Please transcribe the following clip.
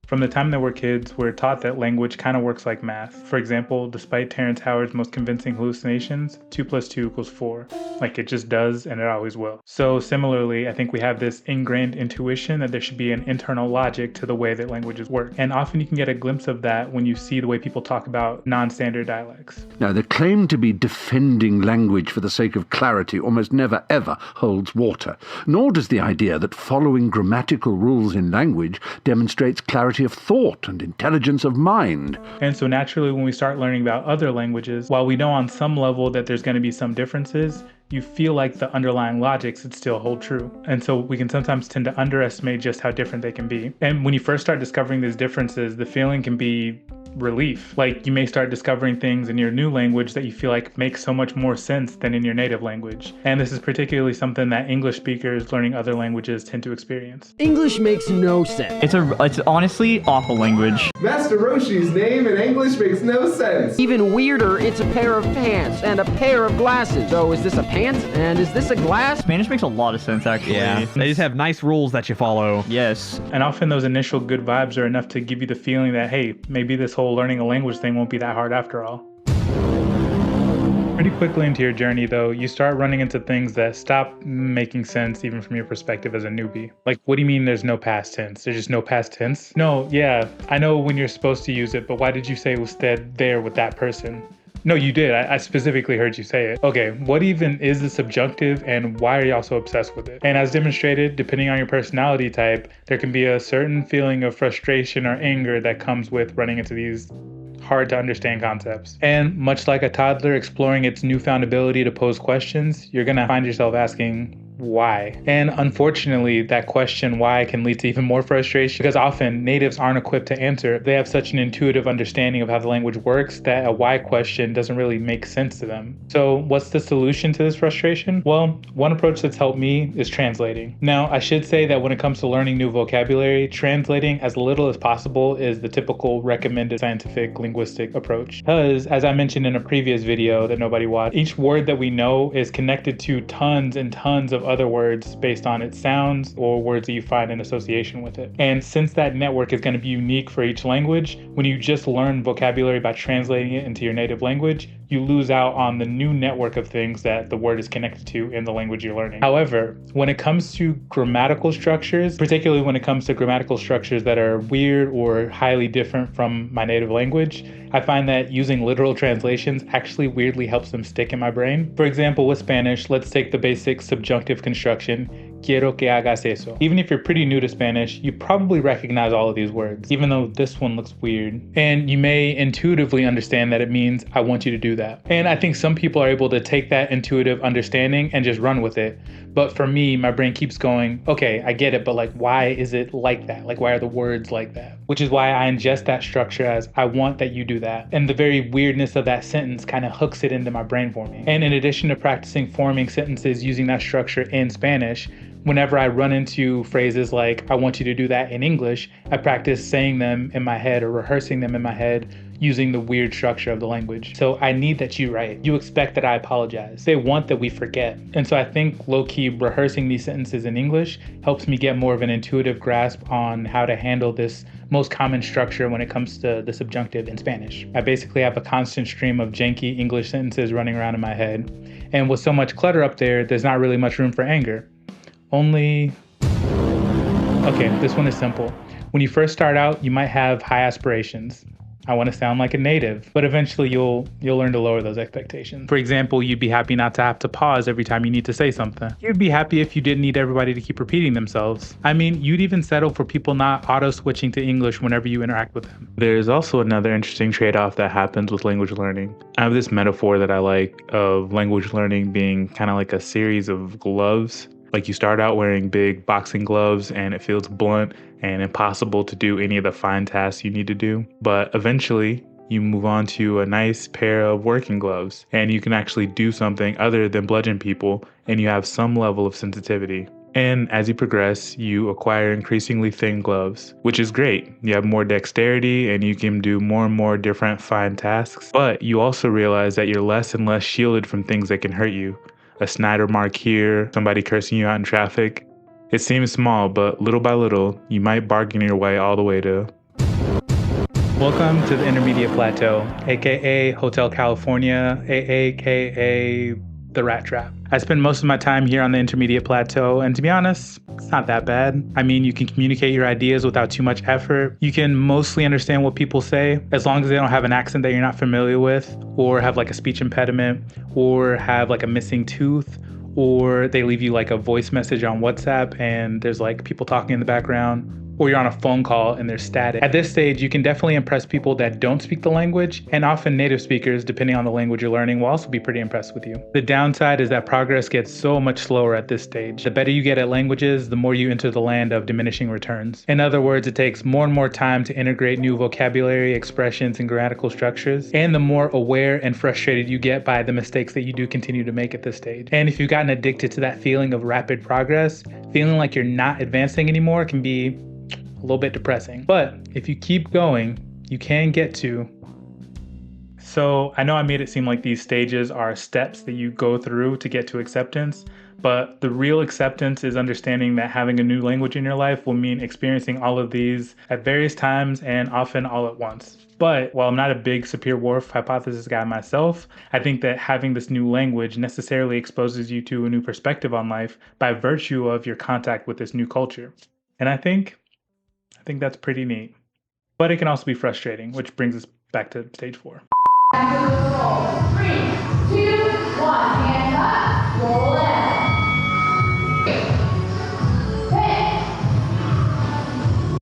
From the time that we're kids, we're taught that language kind of works like math. For example, despite Terrence Howard's most convincing hallucinations, 2 plus 2 equals 4. Like it just does and it always will. So similarly, I think we have this ingrained intuition that there should be an internal logic to the way that languages work. And often you can get a glimpse of that when you see the way people talk about non-standard dialects. Now, the claim to be defending language for the sake of clarity almost never ever holds water, nor does the idea that following grammatical rules in language demonstrates clarity of thought and intelligence of mind. And so naturally, when we start learning about other languages, while we know on some level that there's going to be some differences, you feel like the underlying logics would still hold true. And so we can sometimes tend to underestimate just how different they can be. And when you first start discovering these differences, the feeling can be relief. Like you may start discovering things in your new language that you feel like make so much more sense than in your native language. And this is particularly something that English speakers learning other languages tend to experience. English makes no sense. It's honestly awful language. Master Roshi's name in English makes no sense. Even weirder, it's a pair of pants and a pair of glasses. So is this a pant and is this a glass? Spanish makes a lot of sense, actually. Yeah, they just have nice rules that you follow. Yes. And often those initial good vibes are enough to give you the feeling that, hey, maybe this whole learning a language thing won't be that hard after all. Pretty quickly into your journey, though, you start running into things that stop making sense even from your perspective as a newbie. Like, what do you mean there's no past tense? There's just no past tense? No, yeah, I know when you're supposed to use it, but why did you say it was there with that person? No, you did. I specifically heard you say it. Okay, what even is the subjunctive and why are y'all so obsessed with it? And as demonstrated, depending on your personality type, there can be a certain feeling of frustration or anger that comes with running into these hard to understand concepts. And much like a toddler exploring its newfound ability to pose questions, you're gonna find yourself asking, why? And unfortunately, that question why can lead to even more frustration because often natives aren't equipped to answer. They have such an intuitive understanding of how the language works that a why question doesn't really make sense to them. So what's the solution to this frustration? Well, one approach that's helped me is translating. Now, I should say that when it comes to learning new vocabulary, translating as little as possible is the typical recommended scientific linguistic approach. Because, as I mentioned in a previous video that nobody watched, each word that we know is connected to tons and tons of other words based on its sounds or words that you find in association with it. And since that network is going to be unique for each language, when you just learn vocabulary by translating it into your native language, you lose out on the new network of things that the word is connected to in the language you're learning. However, when it comes to grammatical structures, particularly when it comes to grammatical structures that are weird or highly different from my native language, I find that using literal translations actually weirdly helps them stick in my brain. For example, with Spanish, let's take the basic subjunctive construction, quiero que hagas eso. Even if you're pretty new to Spanish, you probably recognize all of these words, even though this one looks weird. And you may intuitively understand that it means, I want you to do that. And I think some people are able to take that intuitive understanding and just run with it. But for me, my brain keeps going, okay, I get it, but like, why is it like that? Like, why are the words like that? Which is why I ingest that structure as, I want that you do that. And the very weirdness of that sentence kind of hooks it into my brain for me. And in addition to practicing forming sentences using that structure in Spanish, whenever I run into phrases like, I want you to do that in English, I practice saying them in my head or rehearsing them in my head using the weird structure of the language. So I need that you write. You expect that I apologize. They want that we forget. And so I think low-key rehearsing these sentences in English helps me get more of an intuitive grasp on how to handle this most common structure when it comes to the subjunctive in Spanish. I basically have a constant stream of janky English sentences running around in my head. And with so much clutter up there, there's not really much room for anger. Okay, this one is simple. When you first start out, you might have high aspirations. I want to sound like a native, but eventually you'll learn to lower those expectations. For example, you'd be happy not to have to pause every time you need to say something. You'd be happy if you didn't need everybody to keep repeating themselves. I mean, you'd even settle for people not auto-switching to English whenever you interact with them. There's also another interesting trade-off that happens with language learning. I have this metaphor that I like of language learning being kind of like a series of gloves. Like you start out wearing big boxing gloves and it feels blunt and impossible to do any of the fine tasks you need to do. But eventually you move on to a nice pair of working gloves and you can actually do something other than bludgeon people and you have some level of sensitivity. And as you progress, you acquire increasingly thin gloves, which is great. You have more dexterity and you can do more and more different fine tasks. But you also realize that you're less and less shielded from things that can hurt you. A Snyder mark here, somebody cursing you out in traffic. It seems small, but little by little, you might bargain your way all the way to Welcome to the Intermediate Plateau, aka Hotel California, aka the Rat Trap. I spend most of my time here on the Intermediate Plateau, and to be honest, it's not that bad. I mean, you can communicate your ideas without too much effort. You can mostly understand what people say, as long as they don't have an accent that you're not familiar with, or have like a speech impediment, or have like a missing tooth, or they leave you like a voice message on WhatsApp and there's like people talking in the background, or you're on a phone call and there's static. At this stage, you can definitely impress people that don't speak the language, and often native speakers, depending on the language you're learning, will also be pretty impressed with you. The downside is that progress gets so much slower at this stage. The better you get at languages, the more you enter the land of diminishing returns. In other words, it takes more and more time to integrate new vocabulary, expressions, and grammatical structures, and the more aware and frustrated you get by the mistakes that you do continue to make at this stage. And if you've gotten addicted to that feeling of rapid progress, feeling like you're not advancing anymore can be a little bit depressing. But if you keep going, you can get to. So I know I made it seem like these stages are steps that you go through to get to acceptance, but the real acceptance is understanding that having a new language in your life will mean experiencing all of these at various times and often all at once. But while I'm not a big Sapir-Whorf hypothesis guy myself, I think that having this new language necessarily exposes you to a new perspective on life by virtue of your contact with this new culture. And I think that's pretty neat. But it can also be frustrating, which brings us back to stage 4. Back to the roll. 3, 2, 1, hands up, roll it.